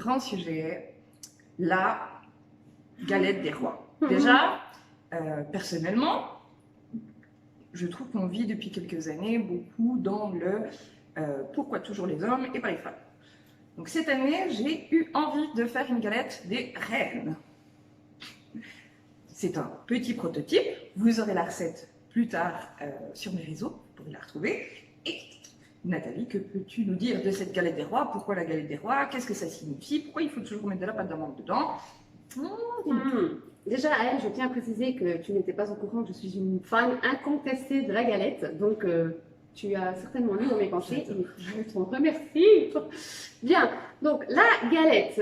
grand sujet, la galette des rois. Déjà, personnellement, je trouve qu'on vit depuis quelques années beaucoup dans le pourquoi toujours les hommes et pas les femmes. Donc cette année, j'ai eu envie de faire une galette des reines. C'est un petit prototype. Vous aurez la recette plus tard sur mes réseaux, vous pourrez la retrouver. Et Nathalie, que peux-tu nous dire de cette galette des rois? Pourquoi la galette des rois? Qu'est-ce que ça signifie? Pourquoi il faut toujours mettre de la pâte d'amande dedans? Déjà, Aëlle, je tiens à préciser que tu n'étais pas au courant que je suis une fan incontestée de la galette. Donc, tu as certainement lu dans mes pensées et je t'en remercie. Bien, donc la galette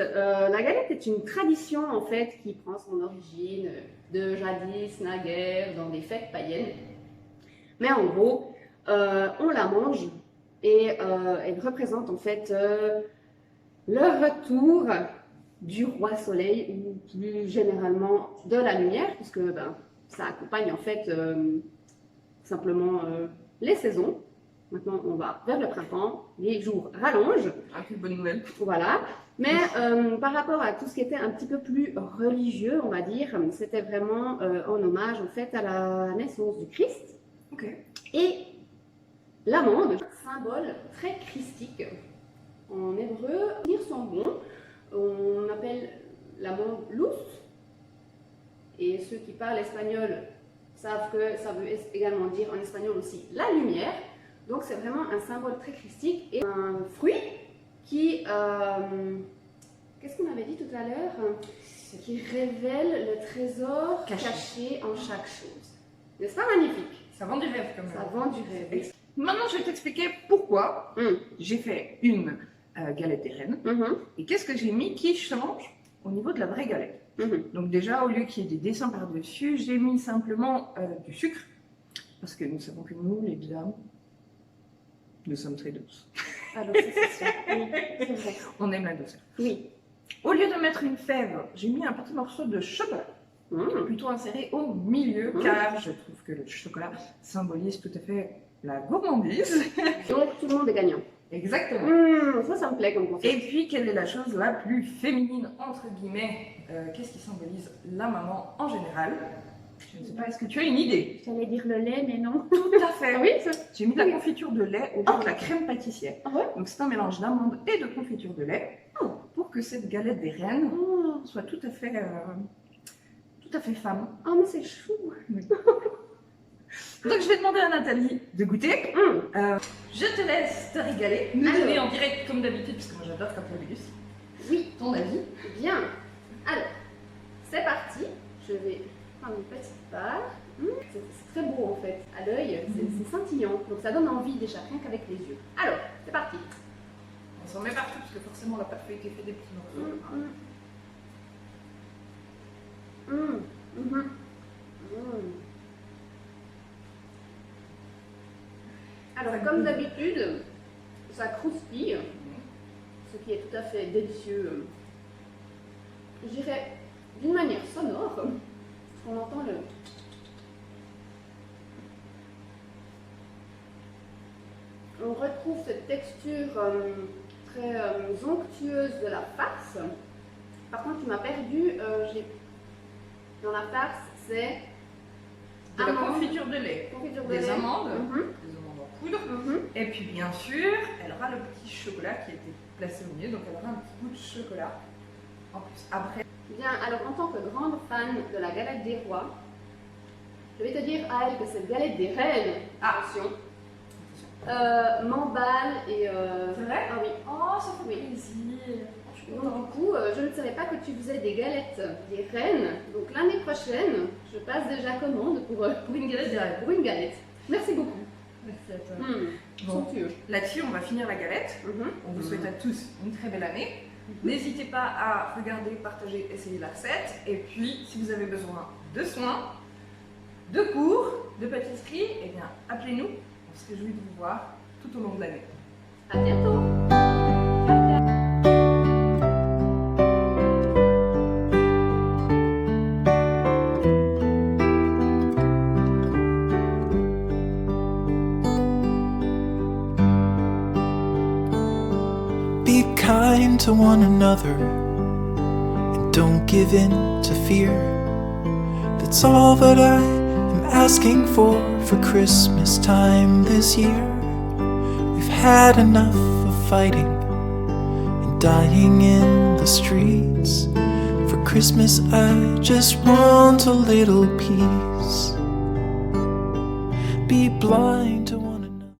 est une tradition en fait qui prend son origine de jadis, naguère, dans des fêtes païennes. Mais en gros, on la mange et elle représente en fait le retour du roi soleil ou plus généralement de la lumière, puisque ça accompagne en fait simplement les saisons. Maintenant, on va vers le printemps, les jours rallongent. Ah, quelle bonne nouvelle. Voilà. Mais par rapport à tout ce qui était un petit peu plus religieux, on va dire, c'était vraiment en hommage en fait à la naissance du Christ. Ok. Et l'amande, symbole très christique. En hébreu, dire son bon, on appelle l'amande luz. Et ceux qui parlent espagnol savent que ça veut également dire en espagnol aussi la lumière. Donc c'est vraiment un symbole très christique et un fruit qui, qu'est-ce qu'on avait dit tout à l'heure, qui révèle le trésor caché en chaque chose. N'est-ce pas magnifique? Ça vend du rêve quand même. Ça vend du rêve. Maintenant, je vais t'expliquer pourquoi j'ai fait une galette des reines et qu'est-ce que j'ai mis qui change au niveau de la vraie galette. Donc déjà, au lieu qu'il y ait des dessins par-dessus, j'ai mis simplement du sucre parce que nous savons que nous, les dames, nous sommes très douces. Alors, c'est sûr. Oui, c'est vrai. On aime la douceur. Oui. Au lieu de mettre une fève, j'ai mis un petit morceau de chocolat, plutôt inséré au milieu, car je trouve que le chocolat symbolise tout à fait la gourmandise. Donc tout le monde est gagnant. Exactement. Ça me plaît comme concept. Et puis, quelle est la chose la plus féminine, entre guillemets, qu'est-ce qui symbolise la maman en général? Je ne sais pas, est-ce que tu as une idée? J'allais dire le lait, mais non. Tout à fait. Oui, J'ai mis de la confiture de lait au lieu de la crème pâtissière. Ah ouais? Donc c'est un mélange d'amande et de confiture de lait pour que cette galette des reines soit tout à fait femme. Oh, mais c'est chou. Oui. Donc je vais demander à Nathalie de goûter. Je te laisse te régaler, nous donner en direct comme d'habitude, parce que moi j'adore quand tu dégustes. Oui. Ton avis? Bien. Alors, c'est parti. Je vais prendre une petite part. C'est très beau en fait. À l'œil, c'est scintillant. Donc ça donne envie déjà, rien qu'avec les yeux. Alors, c'est parti. On s'en met partout, parce que forcément la pâte feuilletée fait des petits morceaux. Alors, comme d'habitude, ça croustille, ce qui est tout à fait délicieux. Je dirais d'une manière sonore, parce qu'on entend le... On retrouve cette texture très onctueuse de la farce. Par contre, tu m'as perdu. Dans la farce, c'est De la confiture de lait, des amandes, des amandes en poudre, et puis bien sûr, elle aura le petit chocolat qui a été placé au milieu, donc elle aura un petit goût de chocolat en plus. Après, bien, alors en tant que grande fan de la galette des rois, je vais te dire à elle que cette galette des reines, attention, m'emballe et... C'est vrai? Ah oui. Oh, ça fait plaisir. Donc du coup, je ne savais pas que tu faisais des galettes des reines. Donc l'année prochaine, je passe déjà commande pour une galette des reines. Pour une galette. Merci beaucoup. Merci à toi. Bon, Somptueux. là-dessus, on va finir la galette. On vous souhaite à tous une très belle année. N'hésitez pas à regarder, partager, essayer la recette. Et puis, si vous avez besoin de soins, de cours, de pâtisserie, eh bien, appelez-nous. On se réjouit de vous voir tout au long de l'année. À bientôt. Because kind to one another and don't give in to fear. That's all that I am asking for Christmas time this year. We've had enough of fighting and dying in the streets. For Christmas I just want a little peace. Be blind to